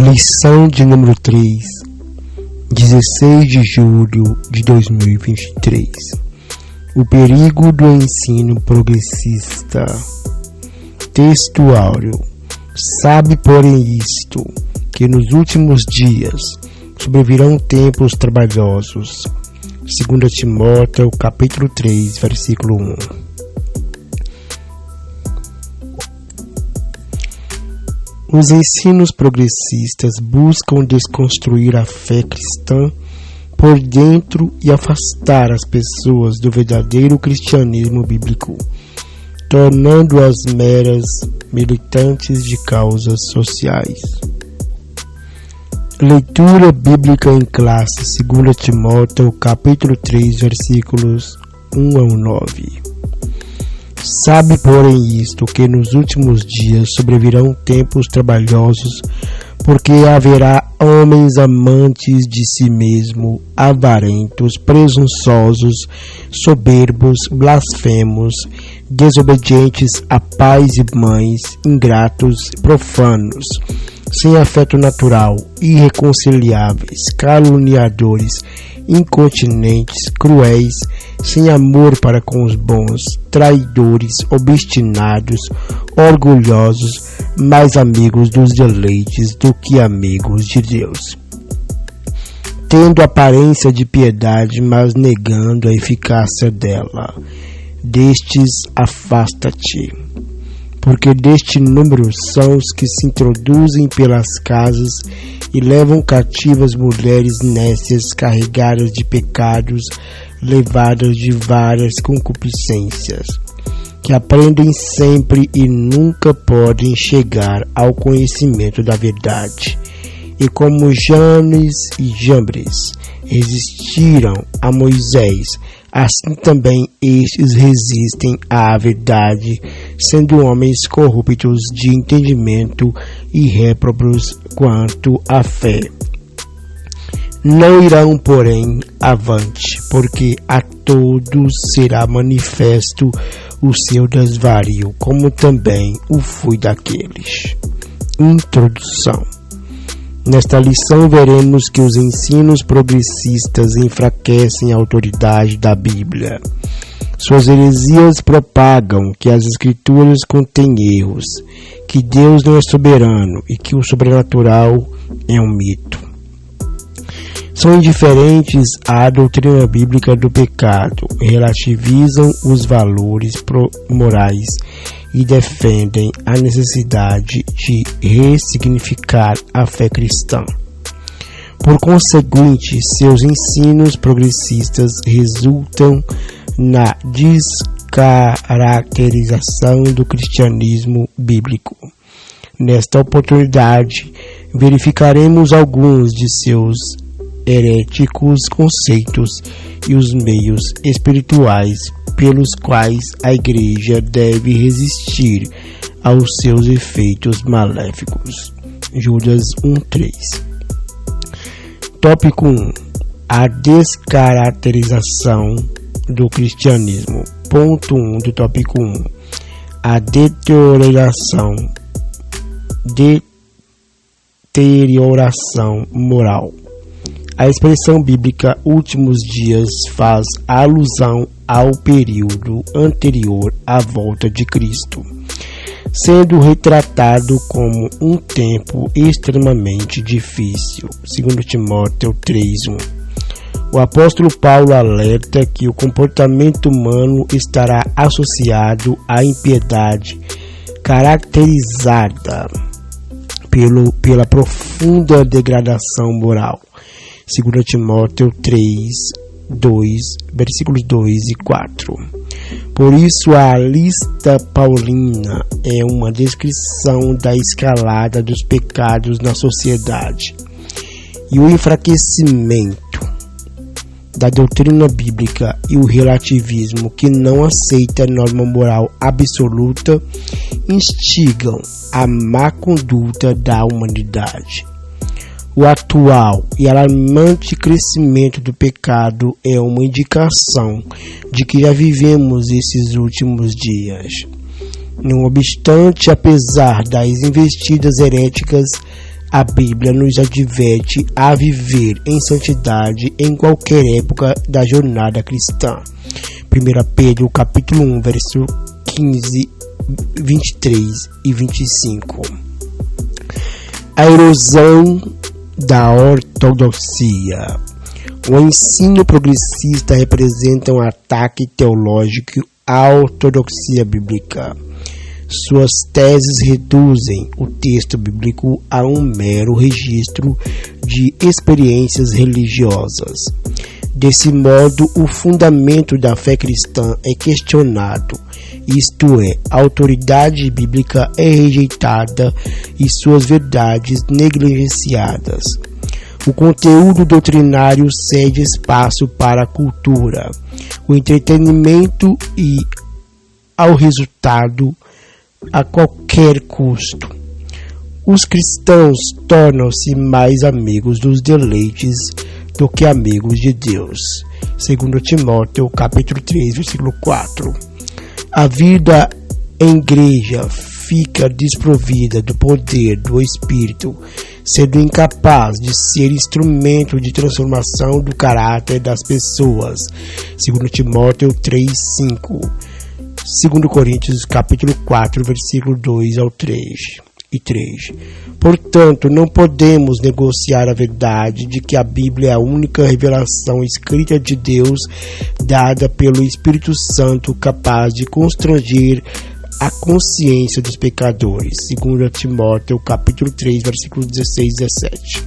Lição de número 3, 16 de julho de 2023. O perigo do ensino progressista. Texto áureo. Sabe, porém, isto, que nos últimos dias sobrevirão tempos trabalhosos. 2 Timóteo, capítulo 3, versículo 1. Os ensinos progressistas buscam desconstruir a fé cristã por dentro e afastar as pessoas do verdadeiro cristianismo bíblico, tornando-as meras militantes de causas sociais. Leitura bíblica em classe, 2 Timóteo, capítulo 3, versículos 1 ao 9. Sabe, porém, isto, que nos últimos dias sobrevirão tempos trabalhosos, porque haverá homens amantes de si mesmo, avarentos, presunçosos, soberbos, blasfemos, desobedientes a pais e mães, ingratos, profanos, sem afeto natural, irreconciliáveis, caluniadores, incontinentes, cruéis, sem amor para com os bons, traidores, obstinados, orgulhosos, mais amigos dos deleites do que amigos de Deus, tendo aparência de piedade, mas negando a eficácia dela. Destes afasta-te, porque deste número são os que se introduzem pelas casas e levam cativas mulheres nécias carregadas de pecados, levadas de várias concupiscências, que aprendem sempre e nunca podem chegar ao conhecimento da verdade. E como Janes e Jambres resistiram a Moisés, assim também estes resistem à verdade, sendo homens corruptos de entendimento e réprobos quanto à fé. Não irão, porém, avante, porque a todos será manifesto o seu desvario, como também o foi daqueles. Introdução. Nesta lição veremos que os ensinos progressistas enfraquecem a autoridade da Bíblia. Suas heresias propagam que as Escrituras contêm erros, que Deus não é soberano e que o sobrenatural é um mito. São indiferentes à doutrina bíblica do pecado, relativizam os valores morais e defendem a necessidade de ressignificar a fé cristã. Por conseguinte, seus ensinos progressistas resultam na descaracterização do cristianismo bíblico. Nesta oportunidade, verificaremos alguns de seus heréticos conceitos e os meios espirituais pelos quais a Igreja deve resistir aos seus efeitos maléficos. Judas 1:3. Tópico 1. A descaracterização do cristianismo. Ponto 1 do tópico 1. A deterioração moral. A expressão bíblica últimos dias faz alusão ao período anterior à volta de Cristo, sendo retratado como um tempo extremamente difícil. 2 Timóteo 3:1. O apóstolo Paulo alerta que o comportamento humano estará associado à impiedade, caracterizada pela profunda degradação moral. 2 Timóteo 3:2, versículos 2 e 4. Por isso, a lista paulina é uma descrição da escalada dos pecados na sociedade e o enfraquecimento da doutrina bíblica e o relativismo, que não aceita norma moral absoluta, instigam a má conduta da humanidade. O atual e alarmante crescimento do pecado é uma indicação de que já vivemos esses últimos dias. Não obstante, apesar das investidas heréticas, A Bíblia nos adverte a viver em santidade em qualquer época da jornada cristã. 1 Pedro capítulo 1, verso 15, 23 e 25. A erosão da ortodoxia. O ensino progressista representa um ataque teológico à ortodoxia bíblica. Suas teses reduzem o texto bíblico a um mero registro de experiências religiosas. Desse modo, o fundamento da fé cristã é questionado, isto é, a autoridade bíblica é rejeitada e suas verdades negligenciadas. O conteúdo doutrinário cede espaço para a cultura, o entretenimento e ao resultado a qualquer custo. Os cristãos tornam-se mais amigos dos deleites do que amigos de Deus. 2 Timóteo, capítulo 3, versículo 4. A vida em igreja fica desprovida do poder do Espírito, sendo incapaz de ser instrumento de transformação do caráter das pessoas. 2 Timóteo 3, 5. 2 Coríntios, capítulo 4, versículo 2 ao 3 e 3. Portanto, não podemos negociar a verdade de que a Bíblia é a única revelação escrita de Deus dada pelo Espírito Santo capaz de constranger a consciência dos pecadores. 2 Timóteo, capítulo 3, versículos 16 e 17.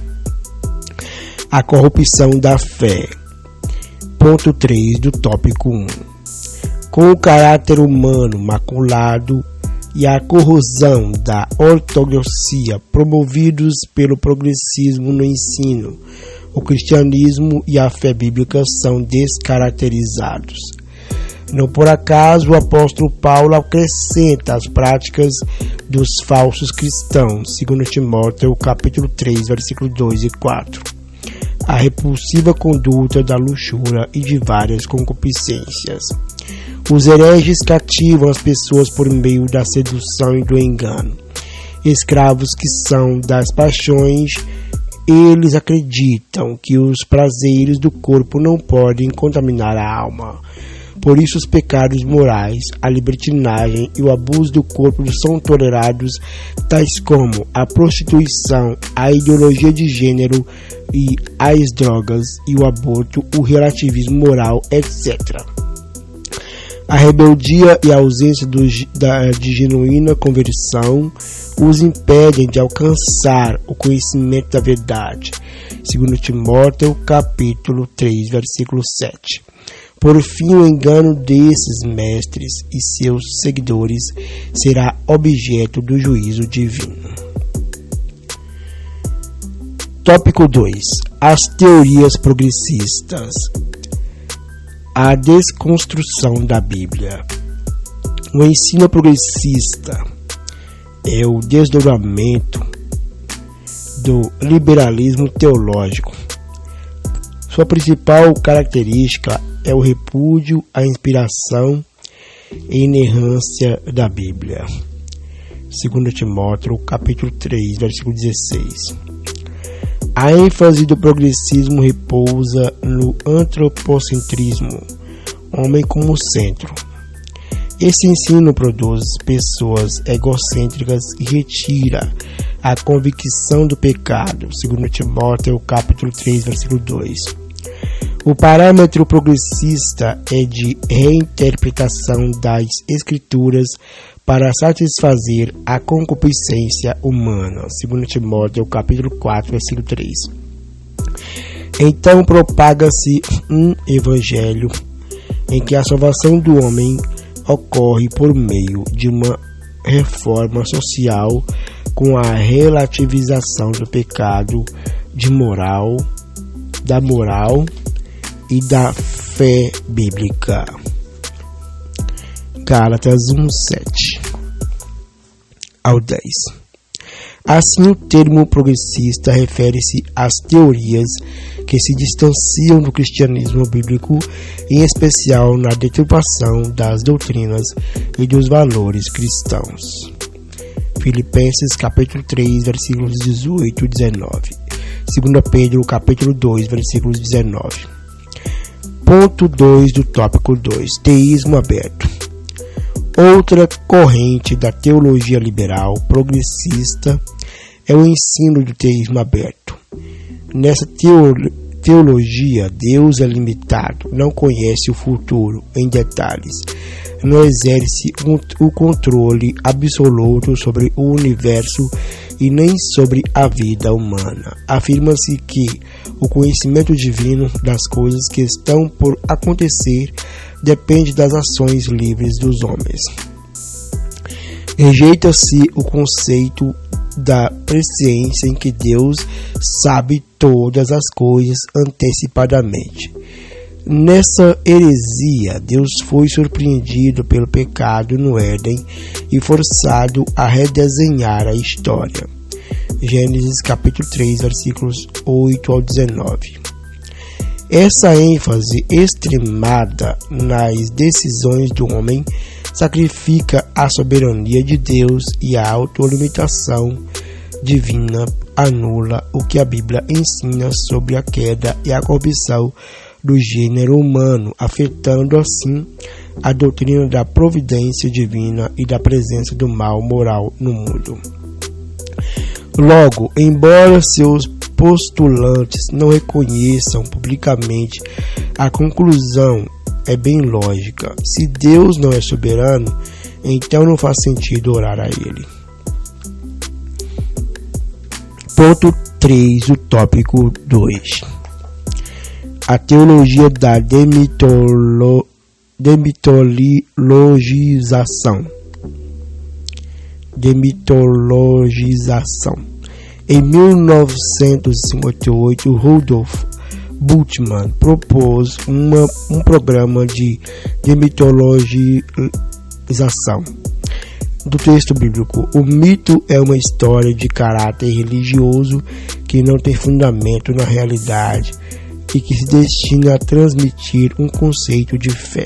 A corrupção da fé. Ponto 3 do tópico 1. Com o caráter humano maculado e a corrosão da ortodoxia promovidos pelo progressismo no ensino, o cristianismo e a fé bíblica são descaracterizados. Não por acaso o apóstolo Paulo acrescenta as práticas dos falsos cristãos, 2 Timóteo capítulo 3, versículo 2 e 4. A repulsiva conduta da luxúria e de várias concupiscências. Os hereges cativam as pessoas por meio da sedução e do engano. Escravos que são das paixões, eles acreditam que os prazeres do corpo não podem contaminar a alma. Por isso os pecados morais, a libertinagem e o abuso do corpo são tolerados, tais como a prostituição, a ideologia de gênero e as drogas e o aborto, o relativismo moral, etc. A rebeldia e a ausência de genuína conversão os impedem de alcançar o conhecimento da verdade. 2 Timóteo, capítulo 3, versículo 7. Por fim, o engano desses mestres e seus seguidores será objeto do juízo divino. Tópico 2. As teorias progressistas. A desconstrução da Bíblia. O ensino progressista é o desdobramento do liberalismo teológico. Sua principal característica é o repúdio à inspiração e inerrância da Bíblia. 2 Timóteo, capítulo 3, versículo 16. A ênfase do progressismo repousa no antropocentrismo, homem como centro. Esse ensino produz pessoas egocêntricas e retira a convicção do pecado. 2 Timóteo, capítulo 3, versículo 2. O parâmetro progressista é de reinterpretação das Escrituras para satisfazer a concupiscência humana. 2 Timóteo, capítulo 4, versículo 3. Então propaga-se um evangelho em que a salvação do homem ocorre por meio de uma reforma social com a relativização do pecado, da moral e da fé bíblica. Gálatas 1:7 ao 10. Assim, o termo progressista refere-se às teorias que se distanciam do cristianismo bíblico, em especial na deturpação das doutrinas e dos valores cristãos. Filipenses capítulo 3, versículos 18 e 19. 2 Pedro capítulo 2, versículos 19. Ponto 2 do tópico 2. Teísmo aberto. Outra corrente da teologia liberal progressista é o ensino do teísmo aberto. Nessa teologia, Deus é limitado, não conhece o futuro em detalhes, não exerce o controle absoluto sobre o universo e nem sobre a vida humana. Afirma-se que o conhecimento divino das coisas que estão por acontecer depende das ações livres dos homens. Rejeita-se o conceito da presciência em que Deus sabe todas as coisas antecipadamente. Nessa heresia, Deus foi surpreendido pelo pecado no Éden e forçado a redesenhar a história. Gênesis capítulo 3, versículos 8 ao 19. Essa ênfase extremada nas decisões do homem sacrifica a soberania de Deus e a autolimitação divina anula o que a Bíblia ensina sobre a queda e a corrupção do gênero humano, afetando assim a doutrina da providência divina e da presença do mal moral no mundo. Logo, embora seus postulantes não reconheçam publicamente, a conclusão é bem lógica. Se Deus não é soberano, então não faz sentido orar a Ele. Ponto 3 do tópico 2. A teologia da demitologização. Em 1958, Rudolf Bultmann propôs um programa de demitologização do texto bíblico. O mito é uma história de caráter religioso que não tem fundamento na realidade e que se destina a transmitir um conceito de fé.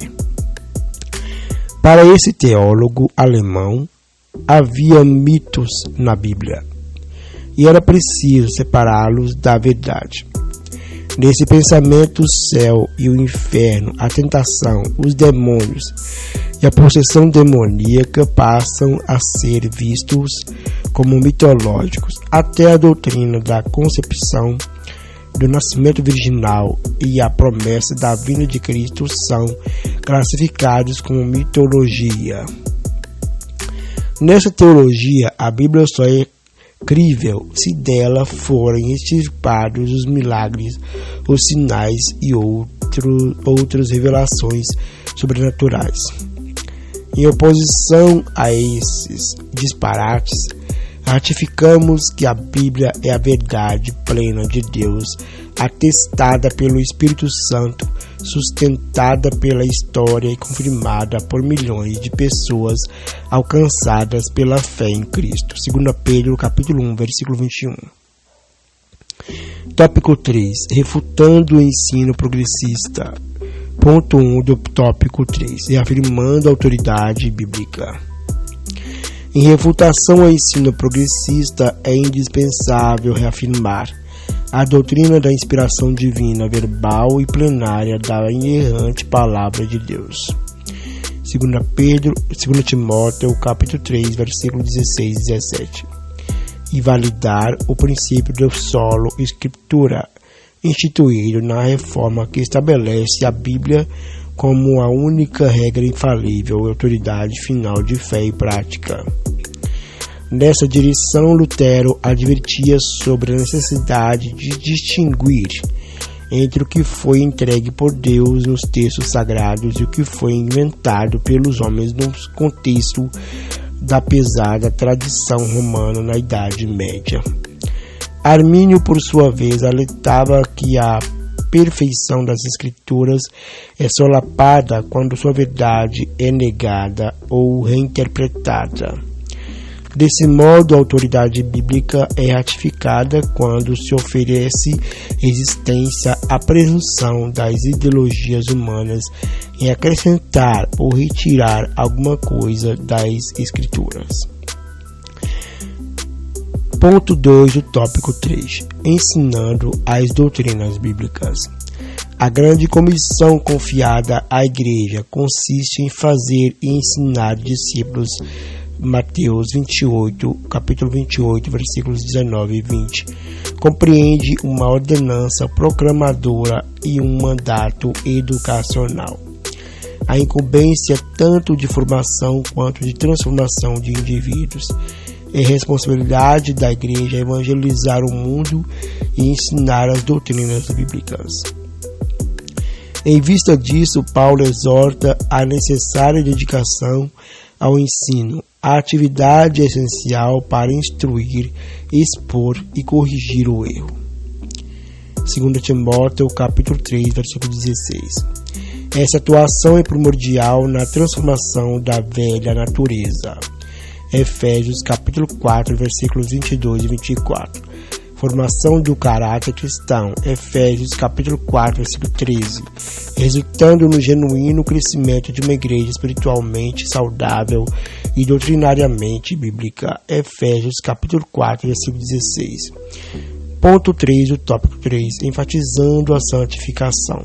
Para esse teólogo alemão, havia mitos na Bíblia e era preciso separá-los da verdade. Nesse pensamento, o céu e o inferno, a tentação, os demônios e a possessão demoníaca passam a ser vistos como mitológicos. Até a doutrina da concepção, do nascimento virginal e a promessa da vinda de Cristo são classificados como mitologia. Nessa teologia, a Bíblia só é crível se dela forem extirpados os milagres, os sinais e outras revelações sobrenaturais. Em oposição a esses disparates, ratificamos que a Bíblia é a verdade plena de Deus, atestada pelo Espírito Santo, sustentada pela história e confirmada por milhões de pessoas alcançadas pela fé em Cristo. 2 Pedro capítulo 1, versículo 21. Tópico 3. Refutando o ensino progressista. Ponto 1 do tópico 3. Reafirmando a autoridade bíblica. Em refutação ao ensino progressista, é indispensável reafirmar a doutrina da inspiração divina, verbal e plenária da inerrante palavra de Deus. 2 Timóteo, capítulo 3, versículos 16 e 17. E validar o princípio do solo escritura, instituído na reforma que estabelece a Bíblia como a única regra infalível e autoridade final de fé e prática. Nessa direção, Lutero advertia sobre a necessidade de distinguir entre o que foi entregue por Deus nos textos sagrados e o que foi inventado pelos homens no contexto da pesada tradição romana na Idade Média. Armínio, por sua vez, alertava que a perfeição das Escrituras é solapada quando sua verdade é negada ou reinterpretada. Desse modo, a autoridade bíblica é ratificada quando se oferece resistência à presunção das ideologias humanas em acrescentar ou retirar alguma coisa das Escrituras. Ponto 2 do tópico 3. Ensinando as doutrinas bíblicas. A grande comissão confiada à igreja consiste em fazer e ensinar discípulos. Mateus 28, capítulo 28, versículos 19 e 20. Compreende uma ordenança proclamadora e um mandato educacional. A incumbência tanto de formação quanto de transformação de indivíduos. É responsabilidade da igreja evangelizar o mundo e ensinar as doutrinas bíblicas. Em vista disso, Paulo exorta a necessária dedicação ao ensino. A atividade é essencial para instruir, expor e corrigir o erro. 2 Timóteo, capítulo 3, versículo 16. Essa atuação é primordial na transformação da velha natureza. Efésios capítulo 4, versículos 22 e 24. Formação do caráter cristão. Efésios capítulo 4, versículo 13. Resultando no genuíno crescimento de uma igreja espiritualmente saudável e doutrinariamente bíblica. Efésios capítulo 4, versículo 16. Ponto 3 do tópico 3. Enfatizando a santificação.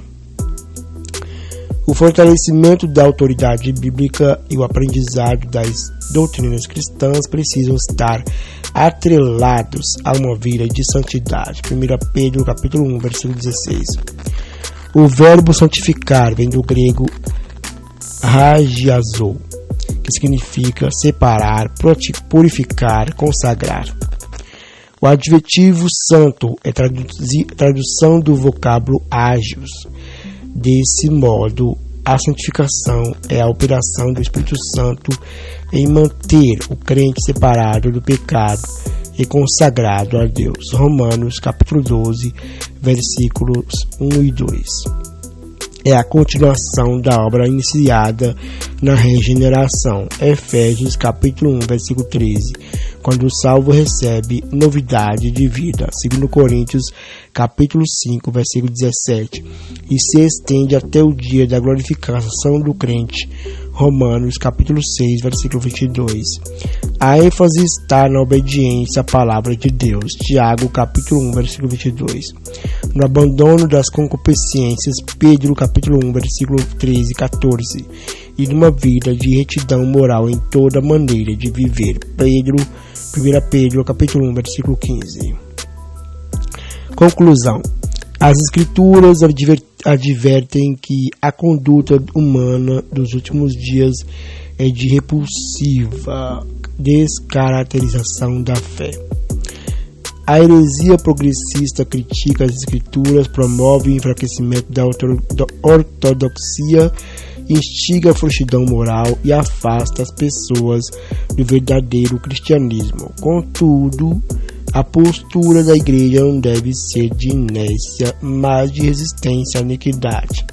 O fortalecimento da autoridade bíblica e o aprendizado das doutrinas cristãs precisam estar atrelados a uma vida de santidade. 1 Pedro, capítulo 1, versículo 16. O verbo santificar vem do grego hagiazo, que significa separar, purificar, consagrar. O adjetivo santo é tradução do vocábulo ágios. Desse modo, a santificação é a operação do Espírito Santo em manter o crente separado do pecado e consagrado a Deus. Romanos capítulo 12, versículos 1 e 2. É a continuação da obra iniciada na regeneração. Efésios capítulo 1, versículo 13. Quando o salvo recebe novidade de vida. 2 Coríntios capítulo 5, versículo 17. E se estende até o dia da glorificação do crente. Romanos capítulo 6, versículo 22. A ênfase está na obediência à palavra de Deus. Tiago capítulo 1, versículo 22. No abandono das concupiscências. Pedro capítulo 1, versículo 13 e 14. E numa vida de retidão moral em toda maneira de viver. 1 Pedro capítulo 1, versículo 15. Conclusão. As Escrituras advertem que a conduta humana dos últimos dias é de repulsiva descaracterização da fé. A heresia progressista critica as Escrituras, promove o enfraquecimento da ortodoxia, instiga a frouxidão moral e afasta as pessoas do verdadeiro cristianismo. Contudo, a postura da igreja não deve ser de inércia, mas de resistência à iniquidade.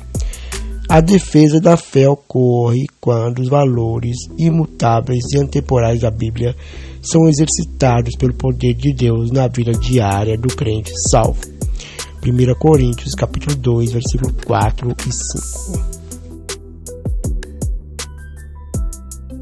A defesa da fé ocorre quando os valores imutáveis e atemporais da Bíblia são exercitados pelo poder de Deus na vida diária do crente salvo. 1 Coríntios capítulo 2, versículo 4 e 5.